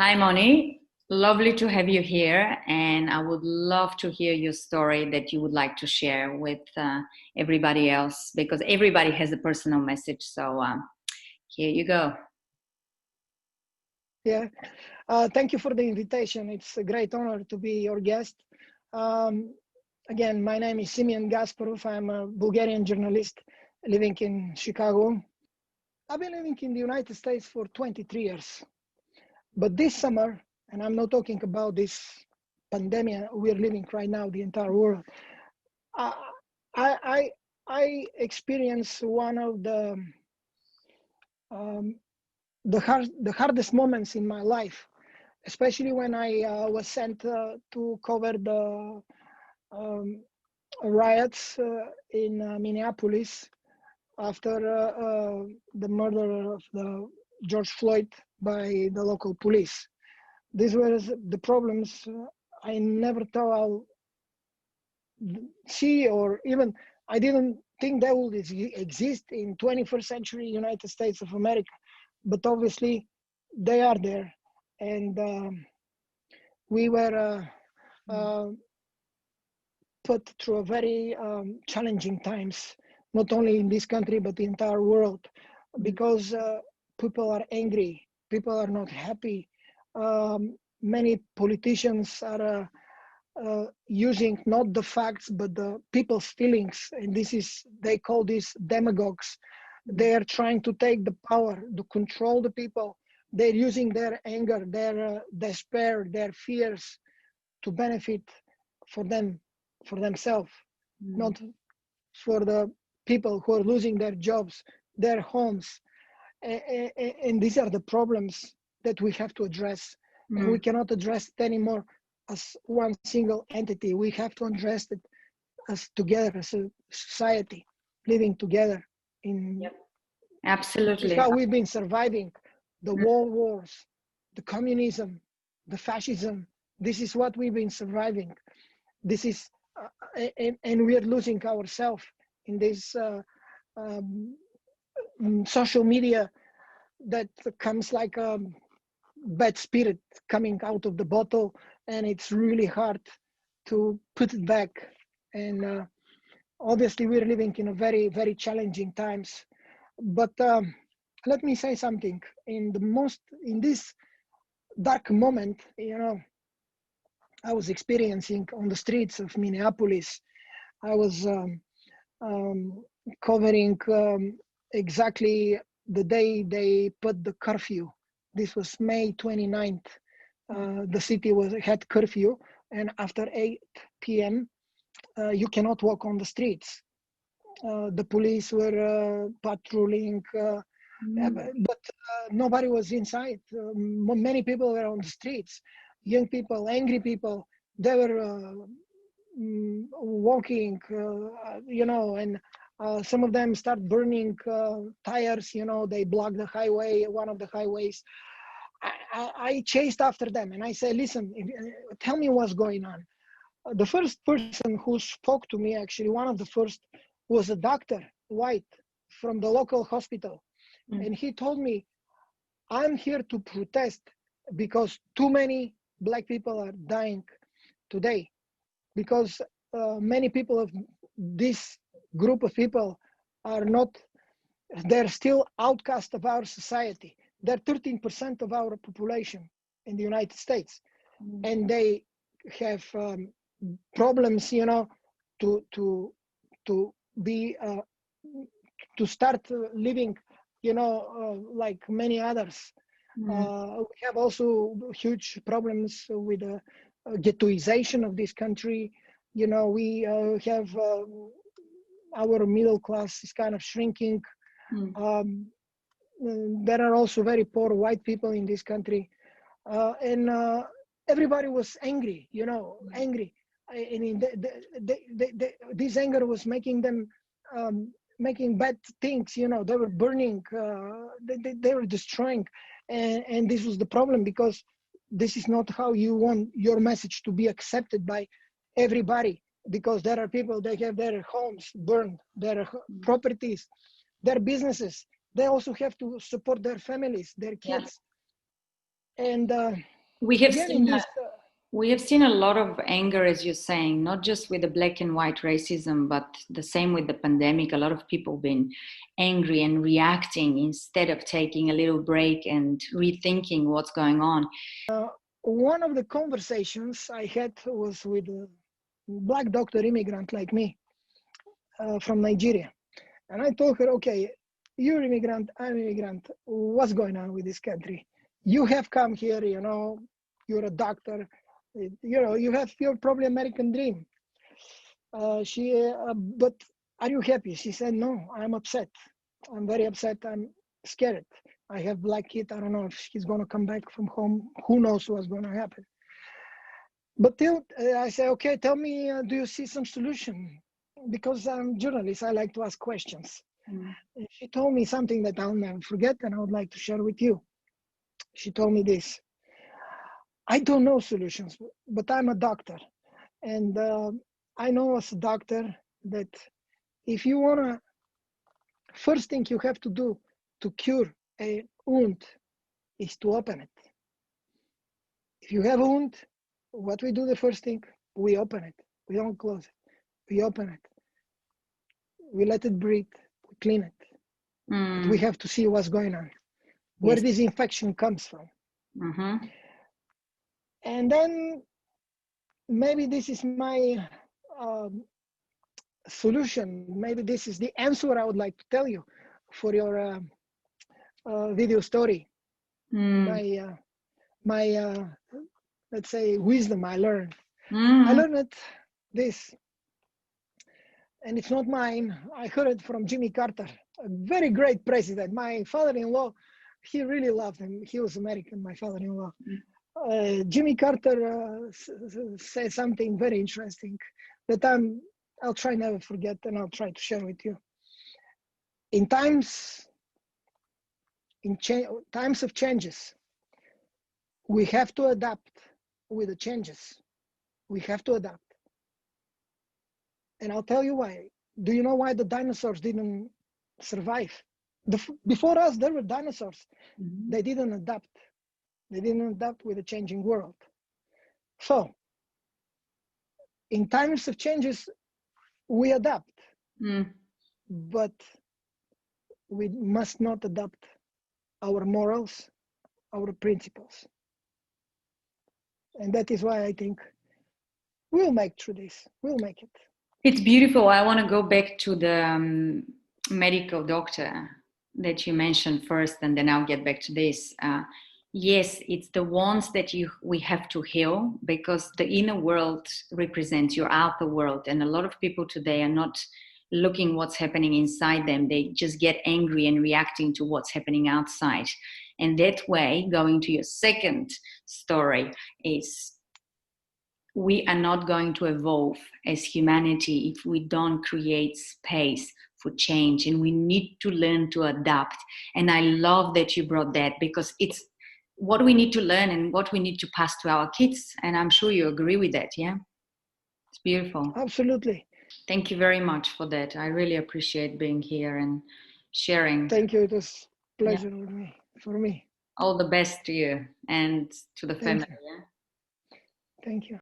Hi, Moni. Lovely to have you here. And I would love to hear your story that you would like to share with everybody else because everybody has a personal message. So here you go. Yeah, thank you for the invitation. It's a great honor to be your guest. Um, Again, my name is Simeon Gasparov. I'm a Bulgarian journalist living in Chicago. I've been living in the United States for 23 years. But this summer, and I'm not talking about this pandemic we're living right now, the entire world, I, I, I experienced one of um, the hardest moments in my life, especially when I was sent to cover the um, riots in Minneapolis after the murder of the George Floyd by the local police. These were the problems I never thought I'll see, or even I didn't think they would exist in 21st century United States of America. But obviously, they are there, and we were put through a very challenging times, not only in this country but the entire world, because people are angry, people are not happy. Many politicians are using not the facts but the people's feelings, and this is, they call this demagogues. They are trying to take the power to control the people. They're using their anger, their despair, their fears to benefit for them, for themselves, not for the people who are losing their jobs, their homes. And these are the problems that we have to address. And we cannot address it anymore as one single entity. We have to address it as together, as a society, living together. This is Absolutely. how we've been surviving the world wars, the communism, the fascism. This is what we've been surviving. This is, and we are losing ourselves in this social media that comes like a bad spirit coming out of the bottle, and it's really hard to put it back. And obviously, we're living in a very, very challenging times. But let me say something. In this dark moment, I was experiencing on the streets of Minneapolis. I was covering exactly the day they put the curfew. This was May 29th. The city had curfew, and after 8 p.m., you cannot walk on the streets. The police were patrolling, but nobody was inside. Many people were on the streets. Young people, angry people, they were walking, and some of them start burning tires. They blocked the highway, one of the highways. I chased after them and I said, listen, tell me what's going on. The first person who spoke to me, actually, one of the first, was a doctor, white, from the local hospital. And he told me, I'm here to protest because too many Black people are dying today, because many people of this group of people are not, they're still outcast of our society. They're 13% of our population in the United States. And they have problems, to be, to start living, like many others. We have also huge problems with the ghettoization of this country. We have our middle class is kind of shrinking. There are also very poor white people in this country, and everybody was angry, angry. I mean, this anger was making them making bad things. They were burning, they were destroying, and this was the problem, because this is not how you want your message to be accepted by everybody, because there are people, they have their homes burned, their properties, their businesses. They also have to support their families, their kids. And We have again, in seen this, we have seen a lot of anger, as you're saying, not just with the black and white racism, but the same with the pandemic. A lot of people been angry and reacting instead of taking a little break and rethinking what's going on. one of the conversations I had was with a black doctor immigrant like me from Nigeria. And I told her, okay, you're immigrant, I'm immigrant. What's going on with this country? You have come here, you know, you're a doctor, you know, you have your probably American dream. But are you happy? She said, no, I'm upset. I'm very upset. I'm scared. I have black kid. I don't know if she's going to come back from home. Who knows what's going to happen? But I say, okay, tell me, do you see some solution? Because I'm a journalist, I like to ask questions. Mm. She told me something that I'll never forget, and I would like to share with you. She told me this: I don't know solutions, but I'm a doctor, and I know as a doctor that if you wanna, first thing you have to do to cure a wound is to open it. If you have a wound, what we do the first thing, we open it. We don't close it. We open it. We let it breathe. We clean it. But we have to see what's going on, where Yes. this infection comes from. Mm-hmm. And then maybe this is my solution. Maybe this is the answer I would like to tell you for your video story. My let's say wisdom I learned. I learned it, this, and it's not mine. I heard it from Jimmy Carter, a very great president. My father-in-law, he really loved him. He was American, my father-in-law. Jimmy Carter said something very interesting that I'll try never forget, and I'll try to share with you. In times of changes, we have to adapt with the changes. We have to adapt. And I'll tell you why. Do you know why the dinosaurs didn't survive? Before us, there were dinosaurs. Mm-hmm. They didn't adapt. They didn't adapt with the changing world. So, in times of changes, we adapt. But we must not adapt our morals, our principles. And that is why I think we'll make through this. We'll make it. It's beautiful. I want to go back to the medical doctor that you mentioned first, and then I'll get back to this. Yes, it's the ones that we have to heal, because the inner world represents your outer world. And a lot of people today are not looking what's happening inside them. They just get angry and reacting to what's happening outside. And that way, going to your second story, is we are not going to evolve as humanity if we don't create space for change, and we need to learn to adapt. And I love that you brought that, because it's what we need to learn and what we need to pass to our kids. And I'm sure you agree with that. Yeah, it's beautiful. Absolutely. Thank you very much for that. I really appreciate being here and sharing. Thank you. It was a pleasure for me. All the best to you and to the family. Yeah? Thank you.